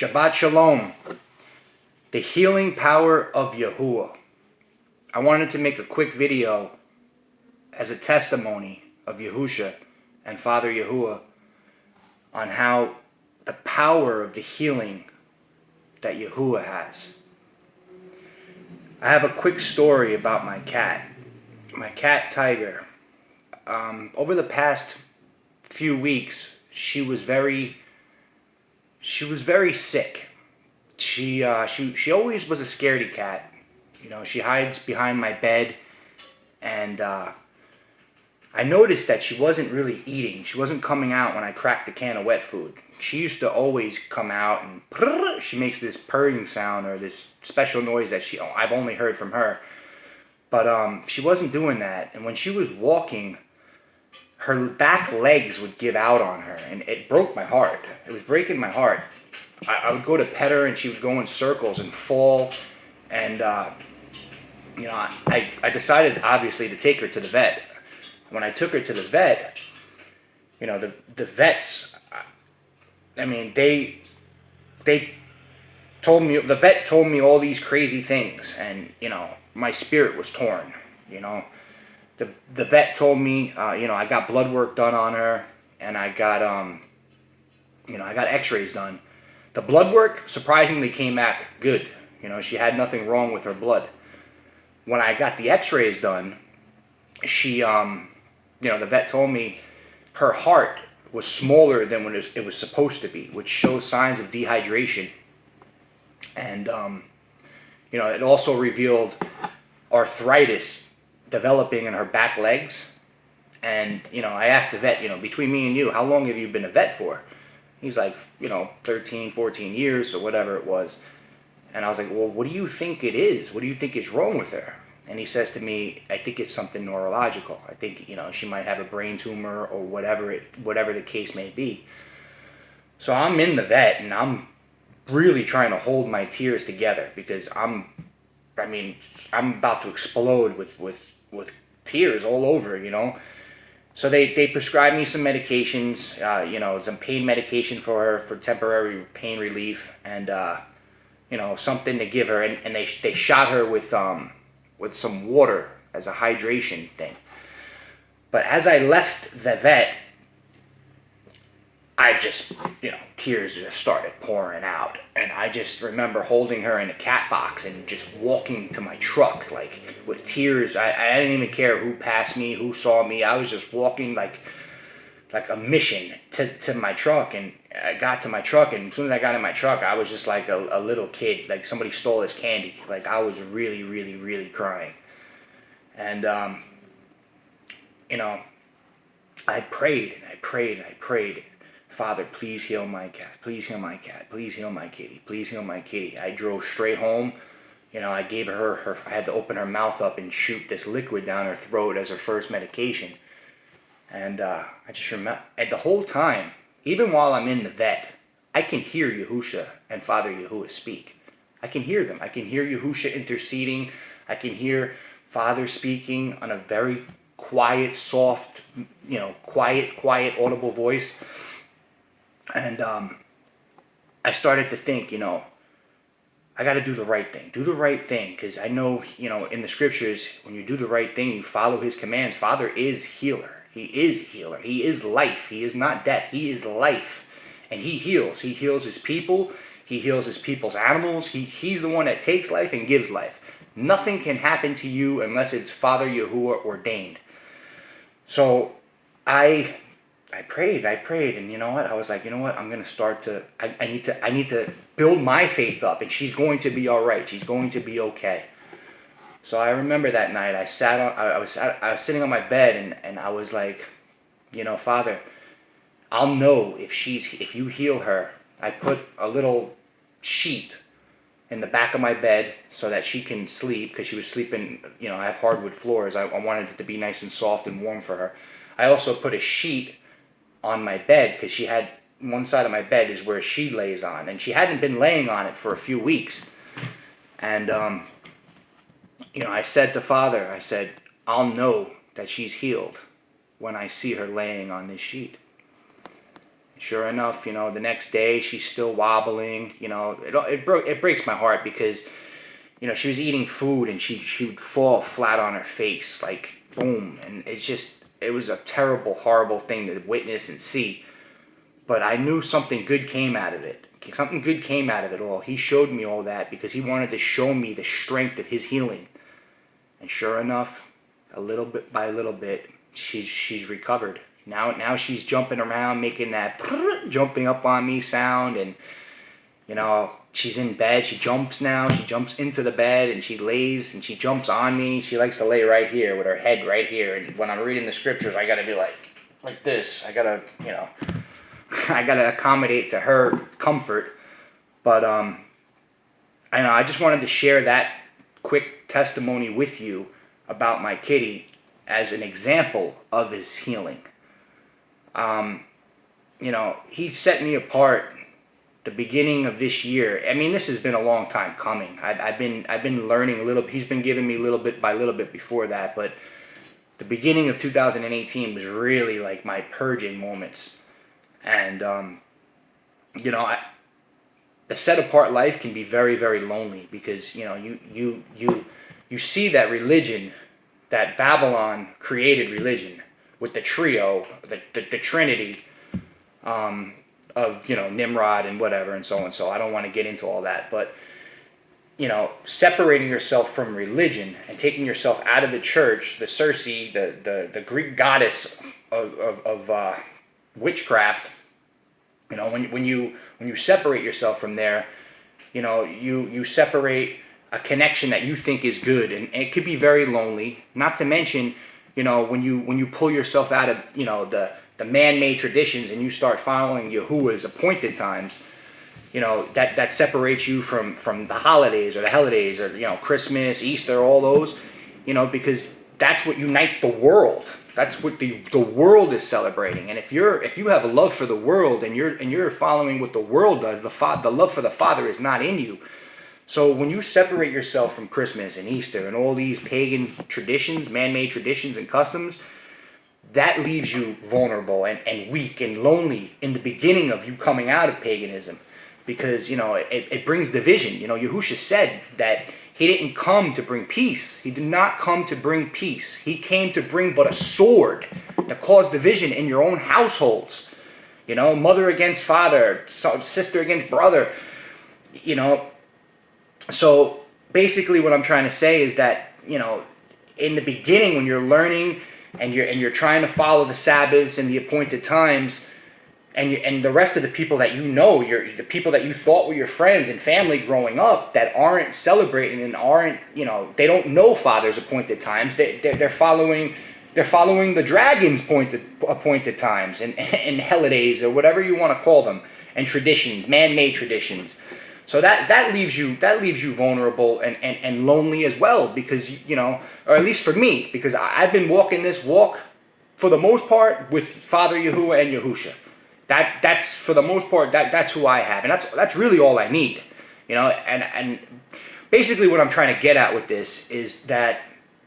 Shabbat Shalom, the healing power of Yahuah. I wanted to make a quick video as a testimony of Yahusha and Father Yahuah on how the power of the healing that Yahuah has. I have a quick story about my cat Tiger. Over the past few weeks, she was very sick. She always was a scaredy cat. You know, she hides behind my bed, and I noticed that she wasn't really eating. She wasn't coming out when I cracked the can of wet food. She used to always come out and she makes this purring sound or this special noise that I've only heard from her. But she wasn't doing that, and when she was walking, her back legs would give out on her, and it broke my heart. It was breaking my heart. I would go to pet her, and she would go in circles and fall, and I decided, obviously, to take her to the vet. When I took her to the vet, the vets, they told me, the vet told me all these crazy things, and, my spirit was torn, The vet told me, I got blood work done on her, and I got x-rays done. The blood work surprisingly came back good. She had nothing wrong with her blood. When I got the x-rays done, the vet told me her heart was smaller than what it was supposed to be, which shows signs of dehydration. And, it also revealed arthritis developing in her back legs. And, I asked the vet, between me and you, how long have you been a vet for? He's like, 13, 14 years or whatever it was. And I was like, well, what do you think it is? What do you think is wrong with her? And he says to me, I think it's something neurological. I think, she might have a brain tumor or whatever the case may be. So I'm in the vet, and I'm really trying to hold my tears together because I'm about to explode with tears all over, So they prescribed me some medications, some pain medication for her for temporary pain relief, and something to give her, and they shot her with some water as a hydration thing. But as I left the vet, I just, tears just started pouring out. And I just remember holding her in a cat box and just walking to my truck, like, with tears. I didn't even care who passed me, who saw me. I was just walking like a mission to my truck. And I got to my truck, and as soon as I got in my truck, I was just like a little kid. Like somebody stole his candy. Like, I was really, really, really crying. And, I prayed, and I prayed, and I prayed. Father, please heal my cat. Please heal my cat. Please heal my kitty. Please heal my kitty. I drove straight home. I gave her I had to open her mouth up and shoot this liquid down her throat as her first medication. And I just remember, and the whole time, even while I'm in the vet, I can hear Yahusha and Father Yahuah speak. I can hear them. I can hear Yahusha interceding. I can hear Father speaking on a very quiet, soft, quiet, audible voice. And I started to think, I got to do the right thing. Do the right thing, because I know, in the scriptures, when you do the right thing, you follow his commands. Father is healer. He is healer. He is life. He is not death. He is life. And he heals. He heals his people. He heals his people's animals. He's the one that takes life and gives life. Nothing can happen to you unless it's Father Yahuah ordained. So I prayed, and you know what? I was like, I'm going to start to, I need to build my faith up, and she's going to be all right. She's going to be okay. So I remember that night, I was sitting on my bed, and I was like, Father, I'll know if you heal her. I put a little sheet in the back of my bed so that she can sleep, because she was sleeping, I have hardwood floors. I wanted it to be nice and soft and warm for her. I also put a sheet on my bed, because she had one side of my bed is where she lays on, and she hadn't been laying on it for a few weeks. And I said to Father, I said, I'll know that she's healed when I see her laying on this sheet. Sure enough, the next day she's still wobbling. It breaks my heart because she was eating food and she would fall flat on her face, like boom, and it was a terrible, horrible thing to witness and see. But I knew something good came out of it. Something good came out of it all. He showed me all that because he wanted to show me the strength of his healing. And sure enough, a little bit by little bit, she's recovered. Now she's jumping around, making that jumping up on me sound, and she's in bed. She jumps now. She jumps into the bed and she lays and she jumps on me. She likes to lay right here with her head right here. And when I'm reading the scriptures, I gotta be like this. I gotta I gotta accommodate to her comfort. But I just wanted to share that quick testimony with you about my kitty as an example of his healing. He set me apart the beginning of this year. I mean, this has been a long time coming. I've been learning a little. He's been giving me little bit by little bit before that, but the beginning of 2018 was really like my purging moments. And the set apart life can be very, very lonely because you see that religion, that Babylon created religion with the trio, the Trinity, of Nimrod and whatever and so on. So I don't want to get into all that, but separating yourself from religion and taking yourself out of the church, the Circe, the Greek goddess of witchcraft. When you separate yourself from there, you separate a connection that you think is good, and it could be very lonely. Not to mention, when you pull yourself out of the man-made traditions and you start following Yahuah's appointed times, that separates you from the holidays or the holidays or Christmas, Easter, all those, because that's what unites the world. That's what the world is celebrating. And if you have a love for the world and you're following what the world does, the love for the Father is not in you. So when you separate yourself from Christmas and Easter and all these pagan traditions, man-made traditions and customs, that leaves you vulnerable and weak and lonely in the beginning of you coming out of paganism, because it brings division. Yahushua said that he didn't come to bring peace. He did not come to bring peace. He came to bring but a sword to cause division in your own households. Mother against father, sister against brother. So basically what I'm trying to say is that in the beginning, when you're learning and you're trying to follow the Sabbaths and the appointed times, and the rest of the people that the people that you thought were your friends and family growing up that aren't celebrating and aren't, they don't know Father's appointed times. They're following the dragon's appointed times and holidays or whatever you want to call them, and traditions, man-made traditions. So that leaves you vulnerable and lonely as well, because or at least for me, because I've been walking this walk for the most part with Father Yahuah and Yahushua. That's for the most part that's who I have, and that's really all I need, and basically what I'm trying to get at with this is that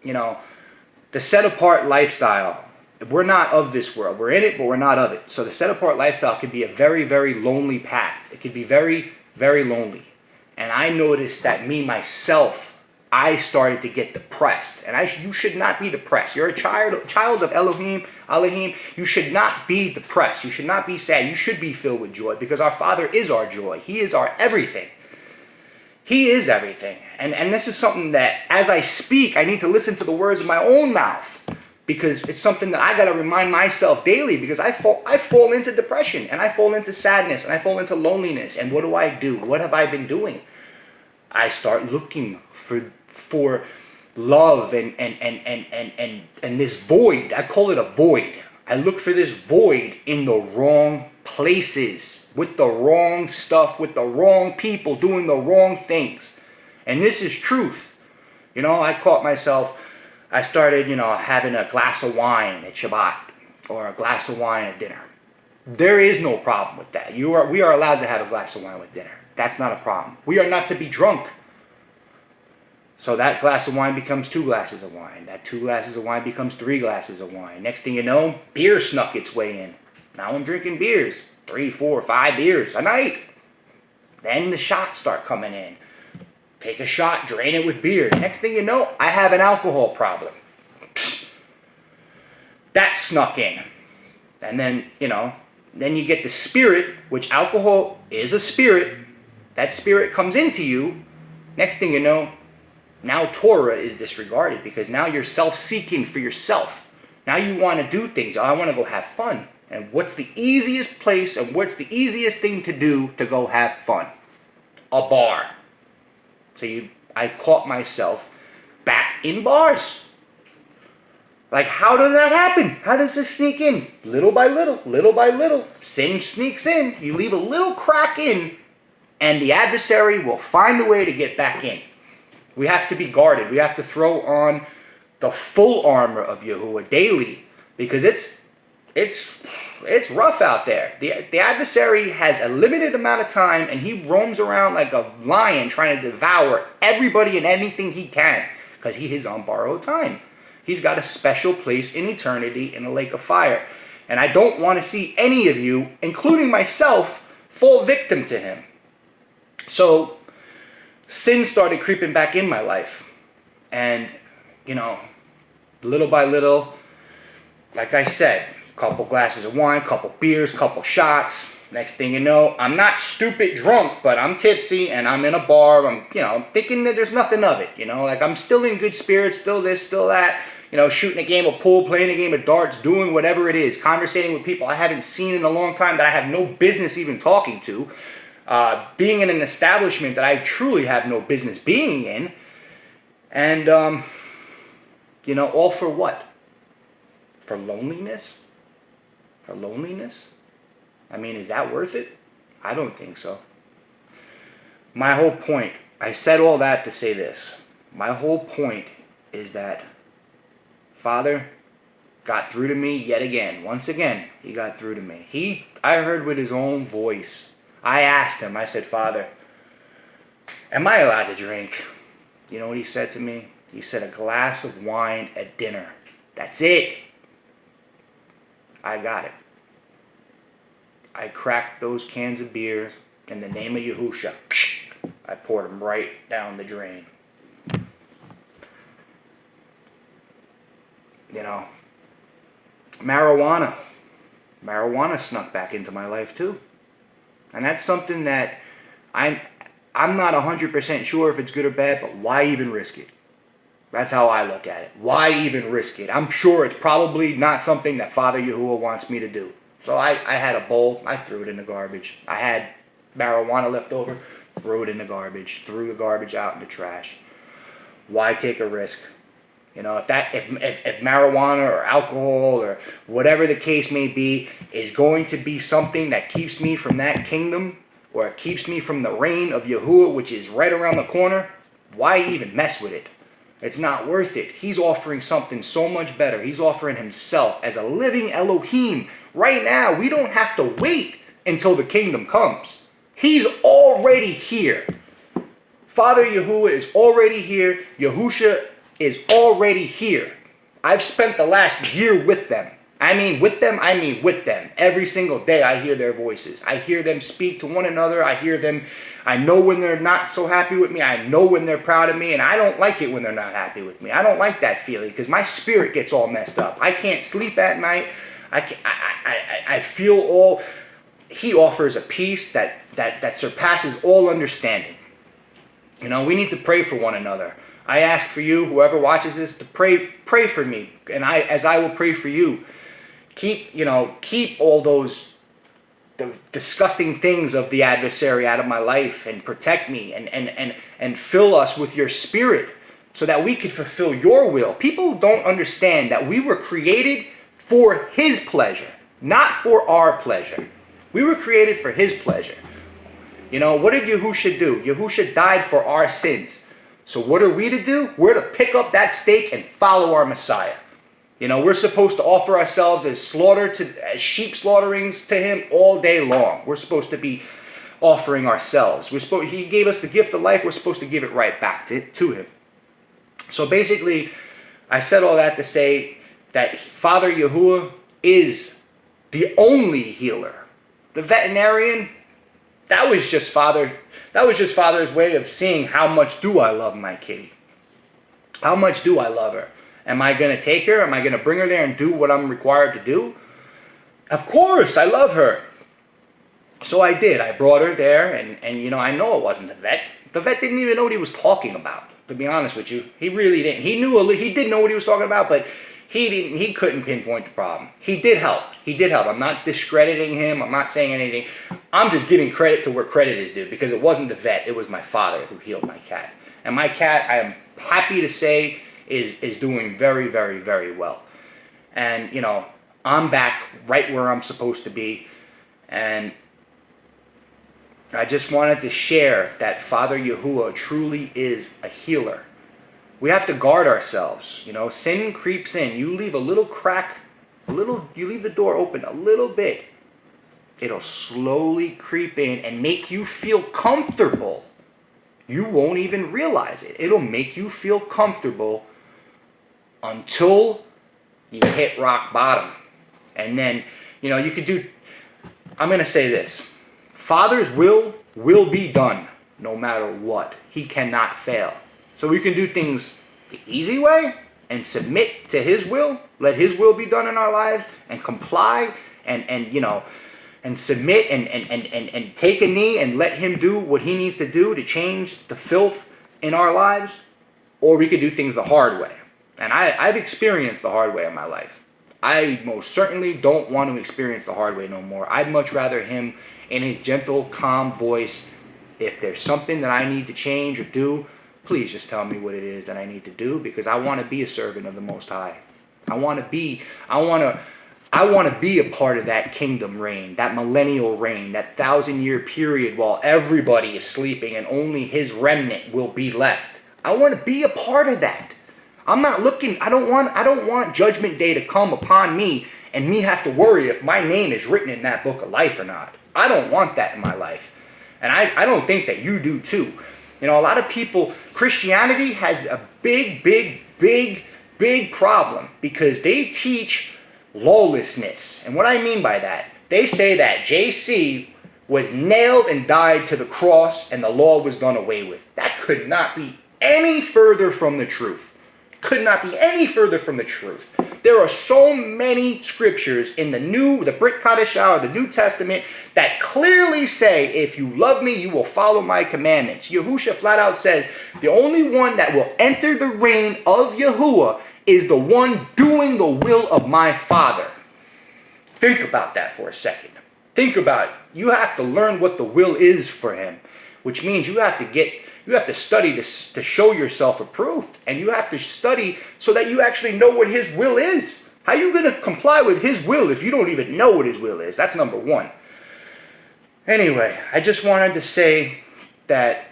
the set apart lifestyle, we're not of this world. We're in it, but we're not of it. So the set apart lifestyle can be a very, very lonely path. It can be very, very lonely. And I noticed that myself, I started to get depressed. And you should not be depressed. You're a child of Elohim. You should not be depressed. You should not be sad. You should be filled with joy, because our Father is our joy. He is our everything. He is everything. And this is something that, as I speak, I need to listen to the words of my own mouth, because it's something that I got to remind myself daily, because I fall into depression, and I fall into sadness, and I fall into loneliness. And what do? What have I been doing? I start looking for love and this void. I call it a void. I look for this void in the wrong places, with the wrong stuff, with the wrong people, doing the wrong things. And this is truth. I caught myself, I started, having a glass of wine at Shabbat, or a glass of wine at dinner. There is no problem with that. We are allowed to have a glass of wine with dinner. That's not a problem. We are not to be drunk. So that glass of wine becomes 2 glasses of wine. That 2 glasses of wine becomes 3 glasses of wine. Next thing you know, beer snuck its way in. Now I'm drinking beers. 3, 4, 5 beers a night. Then the shots start coming in. Take a shot, drain it with beer. Next thing you know, I have an alcohol problem. Psst. That snuck in. And then, then you get the spirit, which alcohol is a spirit. That spirit comes into you. Next thing you know, now Torah is disregarded because now you're self-seeking for yourself. Now you want to do things. I want to go have fun. And what's the easiest place and what's the easiest thing to do to go have fun? A bar. So I caught myself back in bars. Like, how does that happen? How does this sneak in? Little by little, little by little. Sin sneaks in. You leave a little crack in, and the adversary will find a way to get back in. We have to be guarded. We have to throw on the full armor of Yahuah daily because it's rough out there. The adversary has a limited amount of time, and he roams around like a lion trying to devour everybody and anything he can because he is on borrowed time. He's got a special place in eternity in a lake of fire. And I don't want to see any of you, including myself, fall victim to him. So sin started creeping back in my life. And, little by little, like I said, couple glasses of wine, couple beers, couple shots. Next thing you know, I'm not stupid drunk, but I'm tipsy and I'm in a bar. I'm thinking that there's nothing of it. Like I'm still in good spirits, still this, still that. Shooting a game of pool, playing a game of darts, doing whatever it is, conversating with people I haven't seen in a long time that I have no business even talking to. Being in an establishment that I truly have no business being in. And, all for what? For loneliness? For loneliness? I mean, is that worth it? I don't think so. My whole point, I said all that to say this. My whole point is that Father got through to me yet again. Once again, he got through to me. I heard with his own voice. I asked him, I said, Father, am I allowed to drink? You know what he said to me? He said, a glass of wine at dinner. That's it. I got it. I cracked those cans of beers in the name of Yahushua. I poured them right down the drain. Marijuana. Marijuana snuck back into my life too. And that's something that I'm not 100% sure if it's good or bad, but why even risk it? That's how I look at it. Why even risk it? I'm sure it's probably not something that Father Yahuah wants me to do. So I had a bowl, I threw it in the garbage. I had marijuana left over, threw it in the garbage, threw the garbage out in the trash. Why take a risk? If marijuana or alcohol or whatever the case may be is going to be something that keeps me from that kingdom or it keeps me from the reign of Yahuah, which is right around the corner, why even mess with it? It's not worth it. He's offering something so much better. He's offering himself as a living Elohim. Right now, we don't have to wait until the kingdom comes. He's already here. Father Yahuah is already here. Yahusha is already here. I've spent the last year with them. I mean with them. Every single day I hear their voices. I hear them speak to one another. I hear them. I know when they're not so happy with me. I know when they're proud of me. And I don't like it when they're not happy with me. I don't like that feeling because my spirit gets all messed up. I can't sleep at night. I feel all... He offers a peace that surpasses all understanding. We need to pray for one another. I ask for you, whoever watches this, to pray for me, and as I will pray for you. Keep all those the disgusting things of the adversary out of my life, and protect me, and fill us with your spirit, so that we can fulfill your will. People don't understand that we were created for His pleasure, not for our pleasure. We were created for His pleasure. What did Yahusha do? Yahusha died for our sins. So what are we to do? We're to pick up that stake and follow our Messiah. We're supposed to offer ourselves as sheep slaughterings to Him all day long. We're supposed to be offering ourselves. He gave us the gift of life. We're supposed to give it right back to Him. So basically, I said all that to say that Father Yahuah is the only healer. the veterinarian, that was just Father's way of seeing how much do I love my kitty. How much do I love her? Am I going to take her? Am I going to bring her there and do what I'm required to do? Of course, I love her. So I did. I brought her there, and you know, I know it wasn't the vet. The vet didn't even know what he was talking about, to be honest with you. He really didn't. He did know what he was talking about, but he couldn't pinpoint the problem. He did help. I'm not discrediting him. I'm not saying anything. I'm just giving credit to where credit is due, because it wasn't the vet. It was my father who healed my cat. And my cat, I am happy to say, is doing very, very, very well. And, you know, I'm back right where I'm supposed to be. And I just wanted to share that Father Yahuah truly is a healer. We have to guard ourselves. You know, sin creeps in. You leave a little crack, you leave the door open a little bit. It'll slowly creep in and make you feel comfortable. You won't even realize it. It'll make you feel comfortable until you hit rock bottom. And then, you know, you could do, I'm going to say this. Father's will be done no matter what. He cannot fail. So we can do things the easy way and submit to his will, let his will be done in our lives, and comply and you know, and submit and take a knee and let him do what he needs to do to change the filth in our lives. Or we could do things the hard way. And I've experienced the hard way in my life. I most certainly don't want to experience the hard way no more. I'd much rather him, in his gentle, calm voice, if there's something that I need to change or do, please just tell me what it is that I need to do, because I want to be a servant of the Most High. I want to be a part of that kingdom reign, that millennial reign, that 1,000-year period while everybody is sleeping and only his remnant will be left. I want to be a part of that. I don't want Judgment Day to come upon me and me have to worry if my name is written in that book of life or not. I don't want that in my life. And I don't think that you do too. You know, a lot of people, Christianity has a big problem because they teach lawlessness. And what I mean by that, they say that JC was nailed and died to the cross and the law was done away with. That could not be any further from the truth. Could not be any further from the truth. There are so many scriptures in the Brit Kadashah, the New Testament, that clearly say, if you love me, you will follow my commandments. Yahushua flat out says, the only one that will enter the reign of Yahuwah is the one doing the will of my Father. Think about that for a second. Think about it. You have to learn what the will is for him, which means you have to study to show yourself approved. And you have to study so that you actually know what his will is. How are you going to comply with his will if you don't even know what his will is? That's number one. Anyway, I just wanted to say that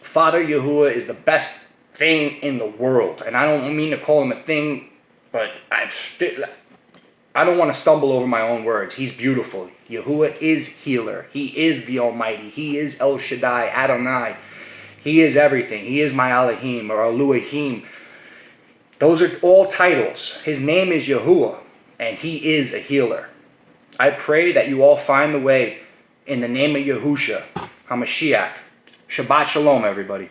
Father Yahuah is the best thing in the world. And I don't mean to call him a thing, but I don't want to stumble over my own words. He's beautiful. Yahuwah is healer. He is the Almighty. He is El Shaddai, Adonai. He is everything. He is my Elohim or Elohim. Those are all titles. His name is Yahuwah, and he is a healer. I pray that you all find the way in the name of Yahushua, HaMashiach. Shabbat Shalom, everybody.